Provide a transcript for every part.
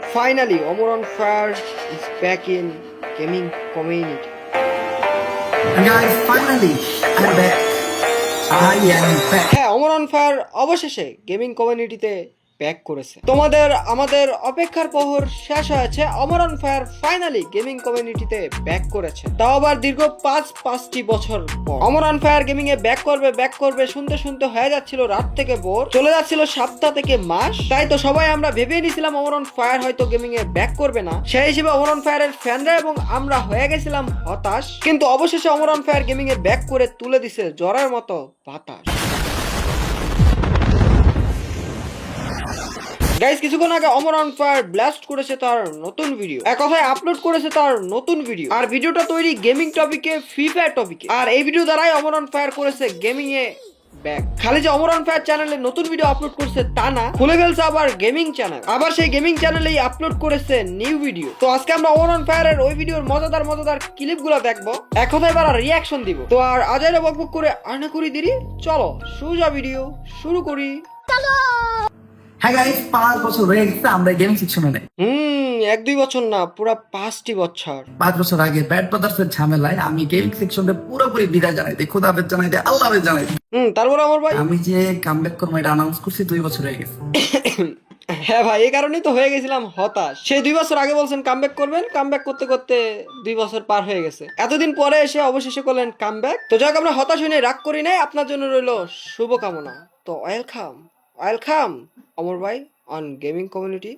Finally, Omar on Fire is back in gaming community. Guys, finally, I'm back. I am back. হ্যাঁ, Omar on Fire অবশেষে gaming কমিউনিটিতে back করেছে। আমাদের অপেক্ষার প্রহর শেষ হয়েছে। Omar on Fire finally gaming কমিউনিটিতে ব্যাক করেছে, তাও আবার দীর্ঘ পাঁচটি বছর পর। Omar on Fire গেমিং এ ব্যাক করবে শুনতে হয়ে যাচ্ছিল রাত থেকে ভোর, চলে যাচ্ছিল সপ্তাহ থেকে মাস। তাই তো সবাই আমরা ভেবে নিয়েছিলাম Omar on Fire হয়তো গেমিং এ ব্যাক করবে না। সেই হিসেবে Omar on Fire এর ফ্যানরা এবং আমরা হয়ে গেছিলাম হতাশ, কিন্তু অবশেষে Omar on Fire গেমিং এ ব্যাক করে তুলে দিছে জ্বরের মতো বাতাস। গাইস, কিছুক্ষণ আগে Omar on Fire ব্লাস্ট করেছে তার নতুন ভিডিও, এক কথায় আপলোড করেছে তার নতুন ভিডিও। আর ভিডিওটা তৈরি গেমিং টপিকে, ফ্রি ফায়ার টপিকে। আর এই ভিডিও দ্বারাই Omar on Fire করেছে গেমিং এ ব্যাক। খালি যে Omar on Fire চ্যানেলে নতুন ভিডিও আপলোড করছে তা না, খুলে ফেলছে আবার গেমিং চ্যানেল, আবার সেই গেমিং চ্যানেলেই আপলোড করেছে নিউ ভিডিও। তো আজকে আমরা Omar on Fire এর ওই ভিডিওর মজাদার ক্লিপ গুলো দেখবো, এক কথায় এবার রিয়াকশন দিব। তো আর আজাইরা বকবক করে আনা করি দেরি, চলো সোজা ভিডিও শুরু করি। হ্যাঁ গাইস, 5 বছর হয়ে গেছে আমরা গেম সেকশনে নেই। 1-2 বছর না, পুরা 5টি বছর। 5 বছর আগে ব্যাড ব্রাদার্স এর ঝামেলায় আমি গেমিং সেকশনে পুরোপুরি বিদায় জানাই দিই, খোদা হাফেজ জানাই দিই, আল্লাহ হাফেজ জানাই দিই। তারপর আমার ভাই, আমি যে কামব্যাক করবো এটা অ্যানাউন্স করছি 2 বছর হয়ে গেছে। হ্যাঁ ভাই, এই কারণেই তো হয়ে গেছিলাম হতাশ। সেই 2 বছর আগে বলছেন কামব্যাক করবেন, কামব্যাক করতে 2 বছর পার হয়ে গেছে। এতদিন পরে এসে অবশেষে করলেন কামব্যাক। তো যাক, আমরা হতাশ হয়ে রাগ করি নাই, আপনার জন্য রইল শুভকামনা। তো ওয়েলকাম অমর ভাই অন গেমিং কমিউনিটি।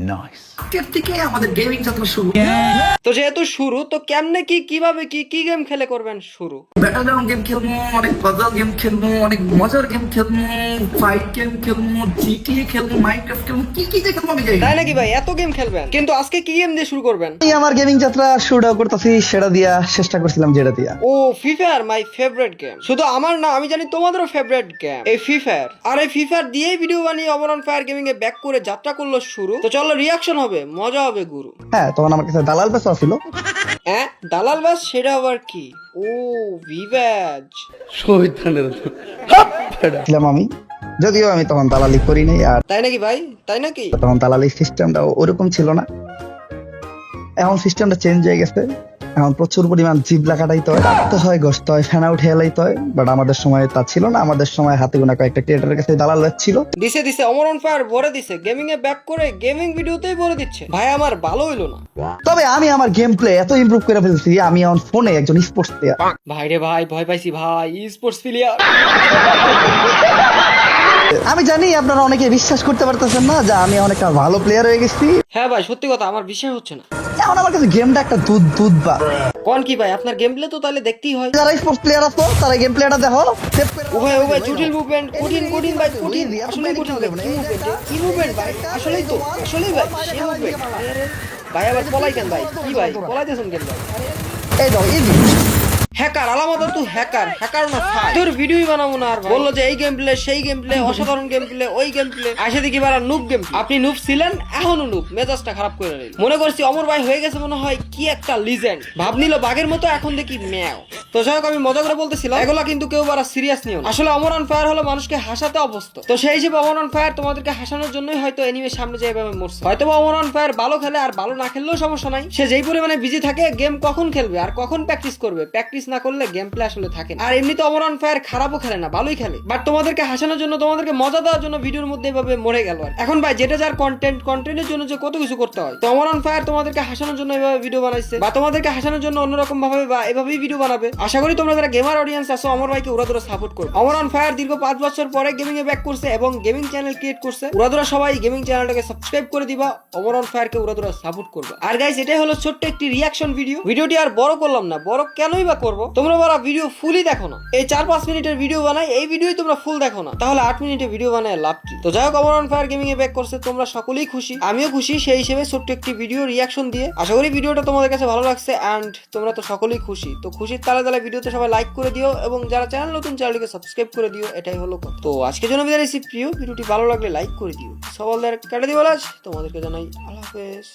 নাইস। আজকের থেকে আমাদের গেমিং যাত্রা শুরু। তো যেহেতু শুরু, তো কেমনে কিভাবে কি গেম খেলে করবেন শুরু? ব্যাটল গ্রাউন্ড গেম খেলবো, অনেক পাজল গেম খেলবো, অনেক মজার গেম খেলবো, ফাইট গেম খেলবো, জিটিএ খেলবো, মাইনক্রাফট খেলবো, কি যে খেলবো আমি জানি না। তাই নাকি ভাই? এত গেম খেলবেন, কিন্তু আজকে কি গেম দিয়ে শুরু করবেন? আমি আমার গেমিং যাত্রা শুরু করতেছি সেটা দিয়া, চেষ্টা করছিলাম যেটা দিয়া। ও, free fire my favourite game. শুধু আমার না, আমি জানি তোমাদেরও ফেভারিট গেম এই ফ্রি ফায়ার। আর এই ফ্রি ফায়ার দিয়েই ভিডিও বানিয়ে Omar on Fire গেমিং এ ব্যাক করে যাত্রা করলো শুরু। তো চলো রিয়াকশন হবে, মজা হবে গুরু। হ্যাঁ, তখন আমার কাছে দালাল পেশা ছিল। হ্যাঁ, দালাল বাস, সেটা আবার কি? ও, ভিভ্যাজ। ছিলাম আমি, যদিও আমি তখন দালালি করি নাই। আর তাই নাকি ভাই? তাই নাকি? তখন দালালি সিস্টেমটা ওরকম ছিল না। এখন সিস্টেমটা চেঞ্জ হয়ে গেছে। এখন প্রচুর পরিমাণ জিবলা কাটাইতে হয়, কাটতে হয়, গসতে হয়, ফ্যান আউট হেলাইতে হয়। বাট আমাদের সময় তা ছিল না। আমাদের সময় হাতে গোনা কয়েকটা ক্রিয়েটারের কাছে দালাল ছিল। দিছে Omar on Fire ভরে দিছে, গেমিং এ ব্যাক করে গেমিং ভিডিওতেই ভরে দিচ্ছে। ভাই আমার ভালো হইলো না। তবে আমি আমার গেম প্লে এত ইমপ্রুভ করে ফেলছি, আমি এখন ফোনে একজন স্পোর্টস প্লেয়ার। ভাই রে ভাই, ভয় পাইছি ভাই, স্পোর্টস প্লেয়ার। আমি জানি আপনারা অনেকে বিশ্বাস করতে পারতেছেন না যে আমি অনেক ভালো প্লেয়ার হয়ে গেছি। হ্যাঁ ভাই, সত্যি কথা, আমার বিশ্বাস হচ্ছে না। এখন আমার কাছে গেমটা একটা দুধ বা কোন কি ভাই, আপনার গেম প্লে তো তাহলে দেখতেই হয়। যারা স্পোর্টস প্লেয়ার আছো তারা গেম প্লেটা দেখো। ও ভাই জটিল মুভমেন্ট, কঠিন ভাই, কঠিন, আসলেই কঠিন ভাই। কি মুভমেন্ট ভাই, আসলেই ভাই, সেই মুভমেন্ট। ভাই আবার পলাই কেন ভাই? কি ভাই পলাইতেছেন কেন ভাই? এই দাও ইজি। হ্যাকার আলামত, তুই হ্যাকার না ভাই। তোর ভিডিওই বানাবো না আর ভাই। বললো যে এই গেম প্লে, সেই গেম প্লে, অসাধারণ গেম প্লে, ওই গেম প্লে। আসে দেখি বারা নুব গেম। আপনি নুব ছিলেন, এখনো নুব। মেজাজটা খারাপ করে নিল। মনে করছি অমর ভাই হয়ে গেছে মনে হয় কি একটা লিজেন্ড। ভাব নিল বাঘের মতো, এখন দেখি ম্যাও। তো যাই হোক, আমি মজা করে বলতেছিলাম, এগুলা কিন্তু কেউ বারা সিরিয়াস নিও না। আসলে Omar on Fire হলো মানুষকে হাসাতে অভ্যস্ত। তো সেই হিসেবে Omar on Fire তোমাদেরকে হাসানোর জন্যই হয়তো এনিমের সামনে যে এভাবে মরছে। হয়তো Omar on Fire ভালো খেলে, আর ভালো না খেললেও সমস্যা নাই। সে যেই পরিমাণে বিজি থাকে, গেম কখন খেলবে আর কখন প্র্যাকটিস করবে, প্র্যাকটিস না করলে গেম প্লে আসলে থাকে না। আর এমনিতে Omar on Fire খারাপও খেলে না, ভালোই খেলে। বাট তোমাদেরকে হাসানোর জন্য, তোমাদেরকে মজা দেওয়ার জন্য ভিডিওর মধ্যে এভাবে মরে গেল। আর এখন ভাই যেটা যার কন্টেন্টের জন্য যে কত কিছু করতে হয়। তো Omar on Fire তোমাদেরকে হাসানোর জন্য এভাবে ভিডিও বানাইছে, বা তোমাদেরকে হাসানোর জন্য অন্যরকম ভাবে বা এভাবেই ভিডিও বানাবে। আশা করি তোমরা যারা গেমার অডিয়েন্স আছো, অমর ভাইকে উড়াদুরা সাপোর্ট করো। Omar on Fire দীর্ঘ 5 বছর পরে গেমিং এ ব্যাক করছে এবং গেমিং চ্যানেল ক্রিয়েট করছে। উড়াদুরা সবাই গেমিং চ্যানেলটাকে সাবস্ক্রাইব করে দিবা, Omar on Fire কে উড়াদুরা সাপোর্ট করবা। আর গাইস, এটাই হলো ছোট্ট একটি রিয়াকশন ভিডিও। ভিডিওটি আর বড় করলাম না, বড় কেনই বা করব? তোমরা বড় ভিডিও ফুলই দেখো না। এই 4-5 মিনিটের ভিডিও বানাই, এই ভিডিওই তোমরা ফুল দেখো না, তাহলে 8 মিনিটের ভিডিও বানায় লাভ কি? তো যাই হোক, Omar on Fire গেমিং এ ব্যাক করছে, তোমরা সকলেই খুশি, আমিও খুশি। সেই হিসেবে ছোট্ট একটি ভিডিও রিয়াকশন দিয়ে আশা করি ভিডিওটা তোমাদের কাছে ভালো লাগছে। এন্ড তোমরা তো সকলেই খুশি। তো খুশির তালে ভিডিওতে সবাই লাইক করে দিও এবং যারা চ্যানেল নতুন, চ্যানেলটিকে সাবস্ক্রাইব করে দিও। এটাই হলো কথা। তো আজকের জন্য বিদায় নিচ্ছি। প্রিয় ভিডিওটি ভালো লাগলে লাইক করে দিও। সবাই কেটে দিও। তোমাদেরকে জানাই আল্লাহ হাফেজ।